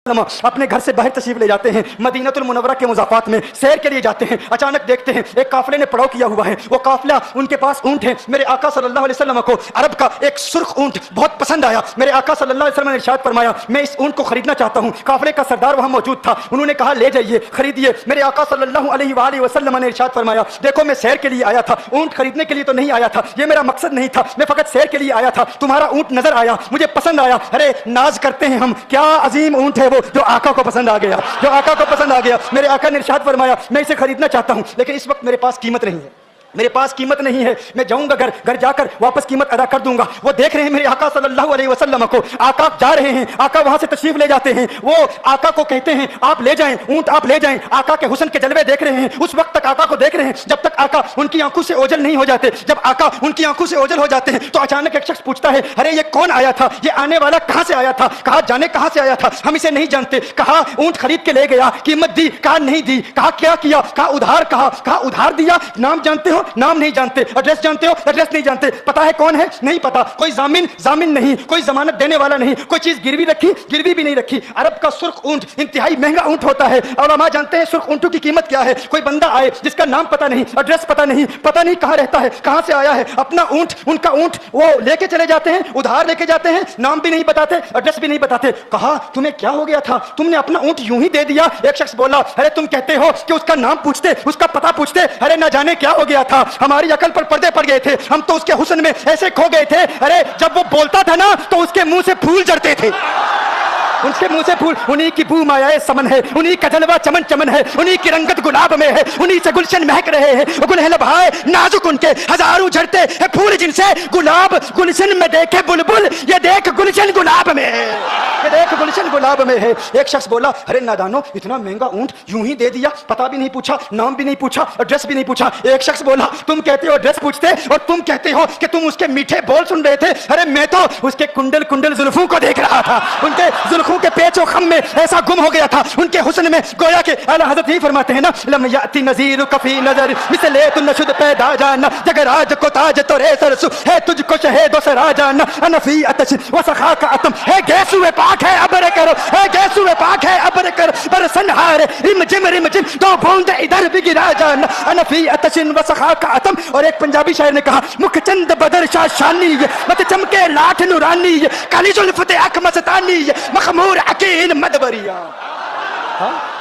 اپنے گھر سے باہر تشریف لے جاتے ہیں، مدینہ المنورہ کے مضافات میں سیر کے لیے جاتے ہیں، اچانک دیکھتے ہیں ایک قافلے نے پڑاؤ کیا ہوا ہے، وہ قافلہ ان کے پاس اونٹ ہے۔ میرے آقا صلی اللہ علیہ وسلم کو عرب کا ایک سرخ اونٹ بہت پسند آیا۔ میرے آقا صلی اللہ علیہ وسلم نے ارشاد فرمایا میں اس اونٹ کو خریدنا چاہتا ہوں۔ قافلے کا سردار وہاں موجود تھا، انہوں نے کہا لے جائیے، خریدیے۔ میرے آقا صلی اللہ علیہ وآلہ وسلم نے ارشاد فرمایا دیکھو میں سیر کے لیے آیا تھا، اونٹ خریدنے کے لیے تو نہیں آیا تھا، یہ میرا مقصد نہیں تھا، میں فقط سیر کے لیے آیا تھا، تمہارا اونٹ نظر آیا، مجھے پسند آیا۔ ارے ناز کرتے ہیں ہم، کیا عظیم اونٹ ہے وہ جو آقا کو پسند آ گیا، جو آقا کو پسند آ گیا۔ میرے آقا نے ارشاد فرمایا میں اسے خریدنا چاہتا ہوں لیکن اس وقت میرے پاس قیمت نہیں ہے، میرے پاس قیمت نہیں ہے، میں جاؤں گا گھر جا کر واپس قیمت ادا کر دوں گا۔ وہ دیکھ رہے ہیں میرے آقا صلی اللہ علیہ وسلم کو، آقا جا رہے ہیں، آقا وہاں سے تشریف لے جاتے ہیں، وہ آقا کو کہتے ہیں آپ لے جائیں اونٹ، آپ لے جائیں۔ آقا کے حسن کے جلوے دیکھ رہے ہیں، اس وقت تک آقا کو دیکھ رہے ہیں جب تک آقا ان کی آنکھوں سے اوجھل نہیں ہو جاتے۔ جب آقا ان کی آنکھوں سے اوجھل ہو جاتے ہیں تو اچانک ایک شخص پوچھتا ہے ارے یہ کون آیا تھا، یہ آنے والا کہاں سے آیا تھا؟ کہا جانے کہاں سے آیا تھا، ہم اسے نہیں جانتے۔ کہا اونٹ خرید کے لے گیا، قیمت دی، کہا نہیں دی۔ کہا کیا کیا، کہا ادھار دیا۔ نام جانتے ہو، نام نہیں جانتے۔ ایڈریس جانتے ہو، ایڈریس نہیں جانتے۔ پتا ہے کون ہے، نہیں پتا۔ کوئی ضامن نہیں، کوئی ضمانت دینے والا نہیں، کوئی چیز گروی رکھی، گروی بھی نہیں رکھی۔ عرب کا سرخ اونٹ انتہائی مہنگا اونٹ ہوتا ہے، علماء جانتے ہیں سرخ اونٹوں کی قیمت کیا ہے۔ کوئی بندہ آئے جس کا نام پتا نہیں، ایڈریس پتا نہیں کہاں رہتا ہے، کہاں سے آیا ہے، اپنا اونٹ، ان کا اونٹ وہ لے کے چلے جاتے ہیں، ادھار لے کے جاتے ہیں، نام بھی نہیں بتاتے، ایڈریس بھی نہیں بتاتے۔ کہا تمہیں کیا ہو گیا تھا، تم نے اپنا اونٹ یوں ہی دے دیا؟ ایک شخص بولا ارے تم کہتے ہو کہ اس کا نام پوچھتے، اس کا پتہ پوچھتے، ارے نہ جانے کیا ہو گیا تھا، ہماری عقل پر پردے پڑ گئے تھے، ہم تو اس کے حسن میں ایسے کھو گئے تھے۔ ارے جب وہ بولتا تھا نا تو اس کے منہ سے پھول جھڑتے تھے، اس کے منہ سے پھول، انہی کی بو مایائے سمن ہے، انہی کا جلوہ چمن چمن ہے، انہی کی رنگت گلاب میں ہے، انہی سے گلشن مہک رہے ہیں، گل ہے لبھائے نازک ان کے، ہزاروں جھڑتے ہیں پھول جن سے گلاب گلشن میں دیکھے بلبل، یہ دیکھ گلشن گلاب میں ہے، یہ دیکھ گلشن گلاب میں ہے۔ ایک شخص بولا ارے نادانو اتنا مہنگا اونٹ یوں ہی دے دیا، پتہ بھی نہیں پوچھا، نام بھی نہیں پوچھا، ایڈریس بھی نہیں پوچھا۔ ایک شخص بولا تم کہتے ہو ایڈریس پوچھتے اور تم کہتے ہو کہ تم اس کے میٹھے بول سن رہے تھے، ارے میں تو اس کے کنڈل زلفوں کو دیکھ رہا تھا، ان کے زلفوں کے پیچ و خم میں ایسا گم ہو گیا تھا، ان کے حسن میں گویا کہ اعلیٰ حضرت ہی فرماتے ہیں نا لم یاتی نذیر کفی نظر مثل تو نشد پیدا جانا جگر آج کو تاج تو رے سرسو ہے تجھ کو شہید و سرا جانا انفی اتش و سخا کا اتم ہے گیسو پاک ہے ابر کرو، ہے گیسو پاک ہے ابر کر پر سنہار رم جم دو بوند ادھر بھی گرا جانا انفی اتش و سخا کا اتم۔ اور ایک پنجابی شاعر نے کہا مکھ چند بدر شاہ شانی مت چمکے لاٹھ نورانی کالی زلفت اک مستانی مخمور عقیل مدبریا۔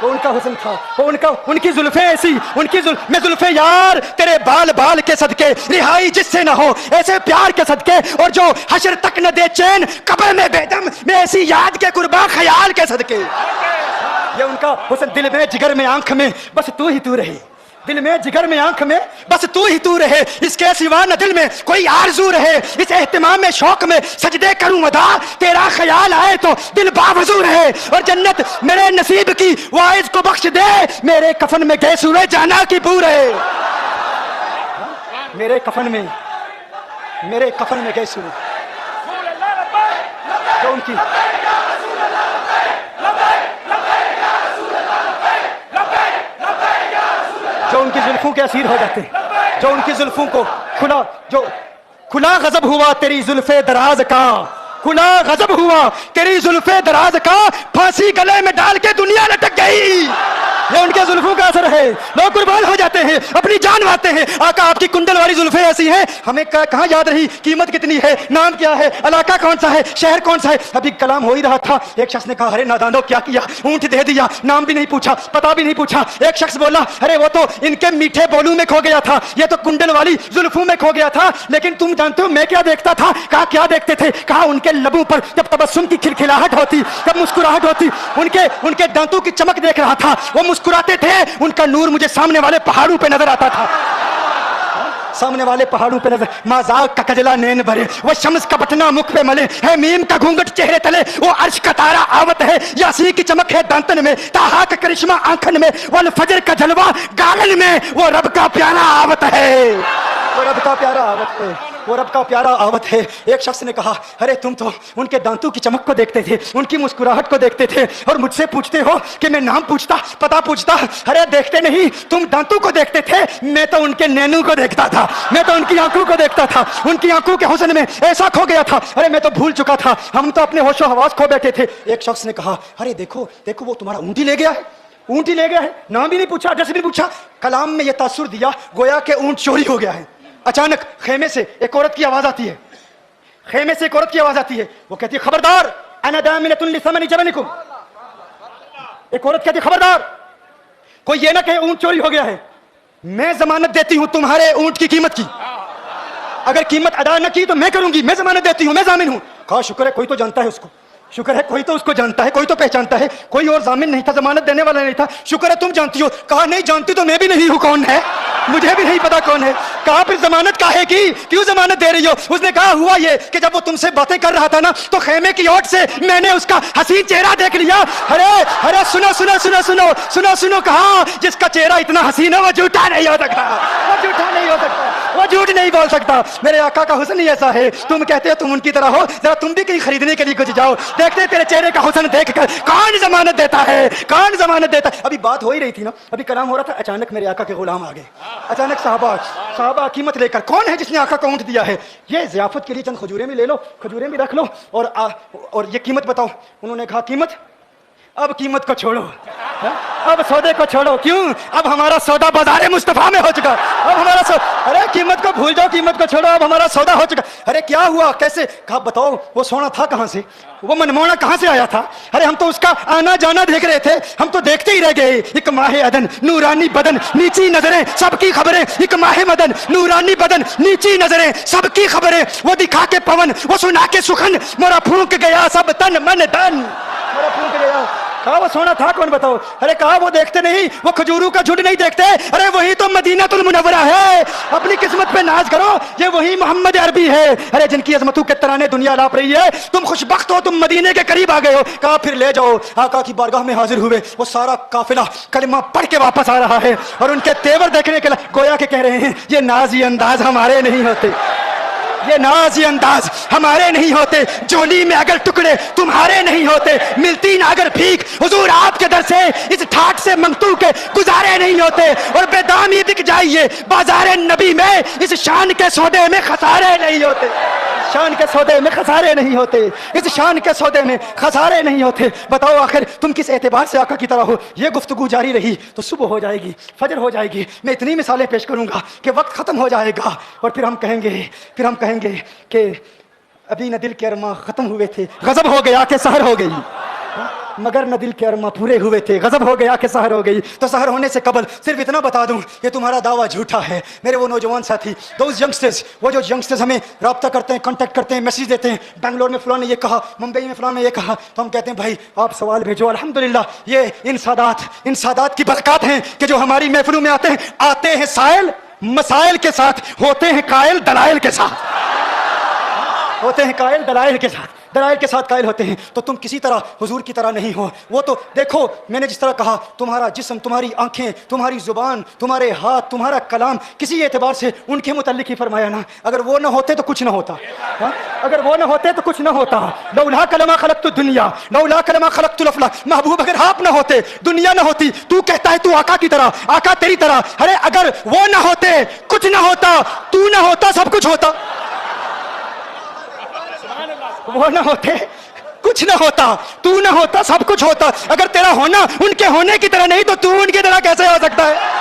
وہ ان کا حسن تھا، وہ ان کی زلفیں ایسی، میں زلفیں یار تیرے بال کے صدقے، رہائی جس سے نہ ہو ایسے پیار کے صدقے، اور جو حشر تک نہ دے چین قبر میں بے دم میں ایسی یاد کے قرباں خیال کے صدقے۔ یہ ان کا حسن، دل میں جگر میں آنکھ میں بس تو ہی تو رہے، دل میں جگر میں آنکھ میں بس تو ہی تو رہے، اس کے سوا نہ دل میں کوئی آرزو رہے، اس اہتمام میں شوق میں سجدے کروں ادا، تیرا خیال آئے تو دل باوضو رہے، اور جنت میرے نصیب کی واعظ کو بخش دے، میرے کفن میں گئے سورے جانا کی بو رہے، میرے کفن میں گئے سورے جو ان کی زلفوں کے اسیر ہو جاتے ہیں، جو ان کی زلفوں کو کھلا غضب ہوا تیری زلف دراز کا، کھلا غضب ہوا تیری زلف دراز کا، پھانسی گلے میں ڈال کے دنیا لٹک گئی۔ یہ ان کے زلفوں کا اثر ہے، لوگ قربان ہو جاتے ہیں، اپنی جان واتے ہیں۔ آقا آپ کی کنڈل والی زلفیں ایسی ہیں، ہمیں کہاں یاد رہی قیمت کتنی ہے، نام کیا ہے، علاقہ کون سا ہے، شہر کون سا ہے۔ ابھی کلام ہو ہی رہا تھا، ایک شخص نے کہا ارے نادانو کیا کیا، اونٹ دے دیا، نام بھی نہیں پوچھا، پتہ بھی نہیں پوچھا۔ ایک شخص بولا ارے وہ تو ان کے میٹھے بولوں میں کھو گیا تھا، یہ تو کنڈل والی زلفوں میں کھو گیا تھا، لیکن تم جانتے ہو میں کیا دیکھتا تھا؟ کہا کیا دیکھتے تھے؟ کہا ان کے لبوں پر جب تبسم کی کھلکھلاہٹ ہوتی، جب مسکراہٹ ہوتی، ان کے دانتوں کی چمک دیکھ رہا تھا، وہ مسکراتے تھے، ان کا نور مجھے سامنے والے پہاڑوں پہ نظر آتا تھا، سامنے والے پہاڑوں پہ نظر۔ مازاق کا کجلا نین بھرے، وہ شمس کا بٹنا مکھ پہ ملے، ہے میم کا گھونگٹ چہرے تلے، وہ عرش کا تارا آوت ہے، یاسین کی چمک ہے دانتن میں، تاہا کا کرشمہ آنکھن میں، والفجر کا جلوہ گالن میں، وہ رب کا پیارا آوت ہے، وہ رب کا پیارا آوت ہے۔ وہ رب کا پیارا آوت ہے. ایک شخص نے کہا ارے تم تو ان کے دانتوں کی چمک کو دیکھتے تھے, ان کی مسکراہٹ کو دیکھتے تھے, اور مجھ سے پوچھتے ہو کہ میں نام پوچھتا پتہ پوچھتا. ارے دیکھتے نہیں, تم دانتوں کو دیکھتے تھے, میں تو ان کے نینو کو دیکھتا تھا, میں تو ان کی آنکھوں کو دیکھتا تھا, ان کی آنکھوں کے حسن میں ایسا کھو گیا تھا, ارے میں تو بھول چکا تھا, ہم تو اپنے ہوش و حواس کھو بیٹھے تھے. ایک شخص نے کہا ارے دیکھو دیکھو وہ تمہارا اونٹ ہی لے گیا ہے, اونٹ ہی لے گیا ہے, نام بھی نہیں پوچھا, ایڈریس بھی نہیں پوچھا. کلام میں یہ تاثر دیا گویا کہ اونٹ چوری ہو گیا ہے. اچانک خیمے سے ایک عورت کی آواز آتی ہے, خیمے سے ایک عورت کی آواز آتی ہے, وہ کہتی ہے خبردار انا دامنۃ لثمن جبنکم. ایک عورت کہتی ہے خبردار کوئی یہ نہ کہے اونٹ چوری ہو گیا ہے, میں ضمانت دیتی ہوں تمہارے اونٹ کی قیمت کی, اگر قیمت ادا نہ کی تو میں کروں گی, میں ضمانت دیتی ہوں, میں ضامن ہوں. کہا شکر ہے کوئی تو جانتا ہے اس کو, شکر ہے کوئی تو اس کو جانتا ہے, کوئی تو پہچانتا ہے, کوئی اور ضامن نہیں تھا, ضمانت دینے والا نہیں تھا, شکر ہے تم جانتی ہو. کہا نہیں جانتی تو میں بھی نہیں ہوں, کون ہے مجھے بھی نہیں پتا کون ہے. کہا پھر ضمانت کاہے کی, کیوں ضمانت دے رہی ہو؟ اس نے کہا ہوا یہ کہ جب وہ تم سے باتیں کر رہا تھا نا تو خیمے کی اوٹ سے میں نے اس کا حسین چہرہ دیکھ لیا. ارے ارے سنو سنو سنو سنو سنو سنو, کہا جس کا چہرہ اتنا حسین ہے وہ جھوٹا نہیں ہو سکتا, وہ جھوٹا نہیں ہو سکتا, وہ جھوٹ نہیں بول سکتا. میرے آقا کا حسن ہی ایسا ہے, تم کہتے ہو تم ان کی طرح ہو, ذرا تم بھی کہیں خریدنے کے لیے کچھ جاؤ, دیکھتے تیرے چہرے کا حسن دیکھ کر کون ضمانت دیتا ہے, کون ضمانت دیتا ہے. ابھی بات ہو ہی رہی تھی نا, ابھی کلام ہو رہا تھا, اچانک میرے آقا کے غلام آ گئے, اچانک صحابہ قیمت لے کر, کون ہے جس نے آقا کو اونٹ دیا ہے؟ یہ ضیافت کے لیے چند کھجوریں بھی لے لو, کھجوریں بھی رکھ لو, اور یہ قیمت بتاؤ. انہوں نے کہا قیمت, اب قیمت کو چھوڑو, اب سودے کو چھوڑو. کیوں؟ اب ہمارا سودا بازار مصطفیٰ میں ہو چکا, اب ہمارا سودا, ارے قیمت کو بھول جاؤ, قیمت کو چھوڑو, اب ہمارا سودا ہو چکا. ارے کیا ہوا, کیسے؟ کہا بتاؤ وہ سونا تھا کہاں سے, وہ منمونا کہاں سے آیا تھا؟ ارے ہم تو اس کا آنا جانا دیکھ رہے تھے, ہم تو دیکھتے ہی رہ گئے. ایک ماہ عدن نورانی بدن نیچی نظریں سب کی خبریں, ایک ماہ مدن نورانی بدن نیچی نظریں سب کی خبریں, وہ دکھا کے پون وہ سنا کے سخن, مورا پھونک گیا سب تن من دن, مورا پھونک گیا. کہا وہ سونا تھا کون بتاؤ؟ ارے کہا وہ دیکھتے نہیں, وہ کھجوروں کا جھوٹ نہیں دیکھتے, ارے وہی تو مدینہ المنورہ ہے. اپنی قسمت پہ ناز کرو, یہ وہی محمد عربی ہے, ارے جن کی عظمتوں کے ترانے دنیا لاپ رہی ہے. تم خوش بخت ہو, تم مدینے کے قریب آ گئے ہو. کہا پھر لے جاؤ. آقا کی بارگاہ میں حاضر ہوئے, وہ سارا قافلہ کلمہ پڑھ کے واپس آ رہا ہے, اور ان کے تیور دیکھنے کے لیے گویا کہ کہہ رہے ہیں یہ نازی انداز ہمارے نہیں ہوتے, یہ نازی انداز ہمارے نہیں ہوتے, جولی میں اگر ٹکڑے تمہارے نہیں ہوتے, ملتی نہ اگر بھیک حضور آپ کے در سے, اس ٹھاٹ سے منگتو کے گزارے نہیں ہوتے, اور بے دامی بک جائیے بازار نبی میں, اس شان کے سودے میں خسارے نہیں ہوتے, شان کے سودے میں خسارے نہیں ہوتے, اس شان کے سودے میں خسارے نہیں ہوتے. بتاؤ آخر تم کس اعتبار سے آقا کی طرح ہو؟ یہ گفتگو جاری رہی تو صبح ہو جائے گی, فجر ہو جائے گی, میں اتنی مثالیں پیش کروں گا کہ وقت ختم ہو جائے گا, اور پھر ہم کہیں گے کہ ابھی نہ دل کے ارماں ختم ہوئے تھے, غضب ہو گیا کہ سحر ہو گئی, مگر نہ دل کے ارماں پورے ہوئے تھے, غضب ہو گیا کہ سحر ہو گئی. تو سحر ہونے سے قبل صرف اتنا بتا دوں کہ تمہارا دعویٰ جھوٹا ہے. میرے وہ نوجوان ساتھی, دوز ینگسٹرز, وہ جو ینگسٹرز ہمیں رابطہ کرتے ہیں, کانٹیکٹ کرتے ہیں, میسیج دیتے ہیں, بنگلور میں فلاں نے یہ کہا, ممبئی میں فلاں نے یہ کہا, تو ہم کہتے ہیں بھائی آپ سوال بھیجو. الحمدللہ یہ ان سادات کی برکات ہیں کہ جو ہماری محفلوں میں آتے ہیں سائل مسائل کے ساتھ, ہوتے ہیں قائل دلائل کے ساتھ, ہوتے ہیں قائل دلائل کے ساتھ, دلائل کے ساتھ قائل ہوتے ہیں. تو تم کسی طرح حضور کی طرح نہیں ہو. وہ تو دیکھو میں نے جس طرح کہا, تمہارا جسم, تمہاری آنکھیں, تمہاری زبان, تمہارے ہاتھ, تمہارا کلام, کسی اعتبار سے ان کے متعلق ہی فرمایا نا, اگر وہ نہ ہوتے تو کچھ نہ ہوتا, اگر وہ نہ ہوتے تو کچھ نہ ہوتا. لولا کلمہ خلقت الدنیا لولا کلمہ خلقت الافلاک, محبوب اگر آپ نہ ہوتے دنیا نہ ہوتی. تو کہتا ہے تو آقا کی طرح, آقا تیری طرح, ارے اگر وہ نہ ہوتے کچھ نہ ہوتا, تو نہ ہوتا سب کچھ ہوتا. وہ نہ ہوتے کچھ نہ ہوتا, تو نہ ہوتا سب کچھ ہوتا. اگر تیرا ہونا ان کے ہونے کی طرح نہیں تو ان کی طرح کیسے ہو سکتا ہے؟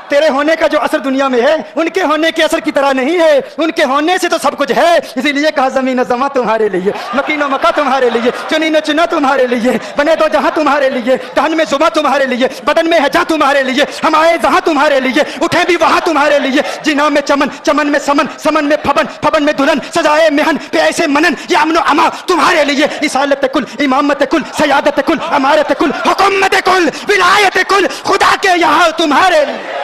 تیرے ہونے کا جو اثر دنیا میں ہے ان کے ہونے کے اثر کی طرح نہیں ہے, ان کے ہونے سے تو سب کچھ ہے. اسی لیے کہا زمین و زماں تمہارے لیے, مکین و مکہ تمہارے لیے, چنین و چنا تمہارے لیے, بنے دو جہاں تمہارے لیے, دہن میں زباں تمہارے لیے, بدن میں ہے جہاں تمہارے لیے, ہم آئے جہاں تمہارے لیے, اٹھے بھی وہاں تمہارے لیے. جنا میں چمن, چمن میں سمن, سمن میں پھبن, پھبن میں دلہن, سجائے مہن پہ ایسے منن, یہ امن و اما تمہارے لیے. رسالت کل, امامت کل, سیادت کل, امارت کل, حکومت کل, ولایت کل, خدا کے یہاں تمہارے لیے.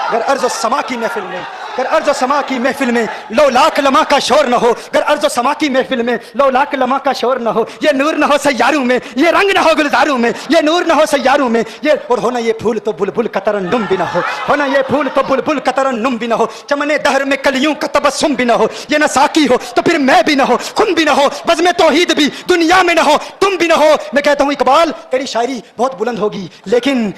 اگر ارض و سما کی محفل میں گر ارض و سما کی محفل میں لو لاکھ لمحہ کا شور نہ ہو، گر ارض و سما کی محفل میں لو لاکھ لمحہ کا شور نہ ہو، یہ نور نہ ہو سیاروں میں، یہ رنگ نہ ہو گلزاروں میں، یہ نور نہ ہو سیاروں میں، یہ اور ہونا یہ پھول تو بلبل کا ترنم بھی نہ ہو، ہونا یہ پھول تو بلبل کا ترنم بھی نہ ہو، چمن دہر میں کلیوں کا تبسم بھی نہ ہو، یہ نہ ساقی ہو تو پھر میں بھی نہ ہو، خم بھی نہ ہو، بزم توحید بھی دنیا میں نہ ہو، تم بھی نہ ہو۔ میں کہتا ہوں اقبال تیری شاعری بہت بلند ہوگی، لیکن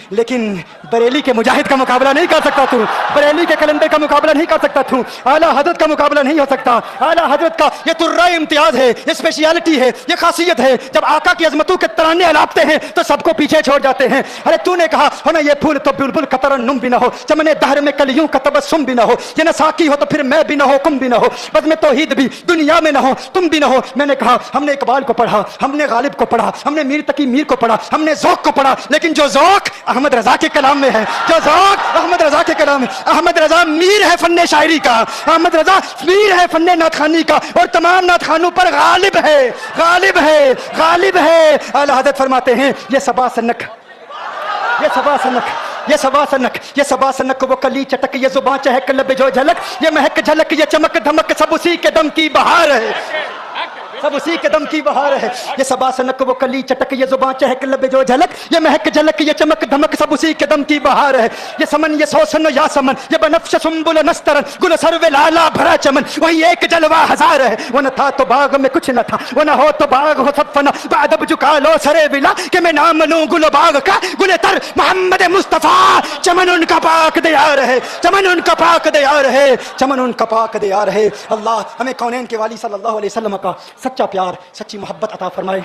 بریلی کے مجاہد کا مقابلہ نہیں کر سکتا تو، بریلی کے کلندر کا مقابلہ نہیں کر سکتا تو، اعلیٰ حضرت کا مقابلہ نہیں ہو سکتا۔ اعلیٰ حضرت کا یہ ترائے امتیاز ہے، یہ اسپیشیلٹی ہے، یہ خاصیت ہے، جب آقا کی عظمتوں کے ترانے الاپتے ہیں تو سب کو پیچھے چھوڑ جاتے ہیں۔ ارے تو نے کہا ہونا یہ پھول تو بلبل کا ترنم بھی نہ ہو، چمن دہر میں کلیوں کا تبسم بھی نہ ہو، یہ نہ ساقی ہو تو پھر میں بھی نہ ہو، کم بھی نہ ہو، بزم توحید بھی دنیا میں نہ ہو، تم بھی نہ ہو۔ میں نے کہا ہم نے اقبال کو پڑھا، ہم نے غالب کو پڑھا، ہم نے میر تقی میر کو پڑھا، ہم نے ذوق کو پڑھا، لیکن جو ذوق احمد رضا کے کلام میں ہے، جو ذوق احمد رضا کے کلام میں، احمد رضا میر ہے فن شاعری کا، احمد رضا میر ہے فن نعت خوانی کا، اور تمام نعت خوانوں پر غالب ہے، غالب ہے، غالب ہے۔ اعلیٰ حضرت فرماتے ہیں یہ صبا سنک، یہ صبا سنک، یہ صبا سنک، یہ صبا سنک، وہ کلی چٹک، یہ زباں چہک، لب جو جھلک، یہ مہک جھلک، یہ چمک دھمک، سب اسی کے دم کی بہار ہے، سب اسی کے دم کی بہار ہے۔ یہ صبا سنک، وہ کلی چٹک، یہ زباں چہک، لب جو جھلک، یہ مہک جھلک، یہ چمک دھمک، سب اسی کے دم کی بہار ہے۔ یہ سمن، یہ سوسن یا سمن، یہ بنفش سنبل نسترن، گل سرو لالا بھرا چمن، وہی ایک جلوہ ہزار ہے۔ وہ نہ تھا تو باغ میں کچھ نہ تھا، وہ نہ ہو تو باغ ہو سب فنا، بعد اب جھکا لو سرے بلا کہ میں نام لوں گل باغ کا، گل تر محمد مصطفیٰ، چمن ان کا پاک دیار ہے، چمن ان کا پاک دیار ہے، چمن ان کا پاک دیار ہے۔ اللہ ہمیں کونین کے والی صلی اللہ علیہ وسلم کا سچا پیار، سچی محبت عطا فرمائے۔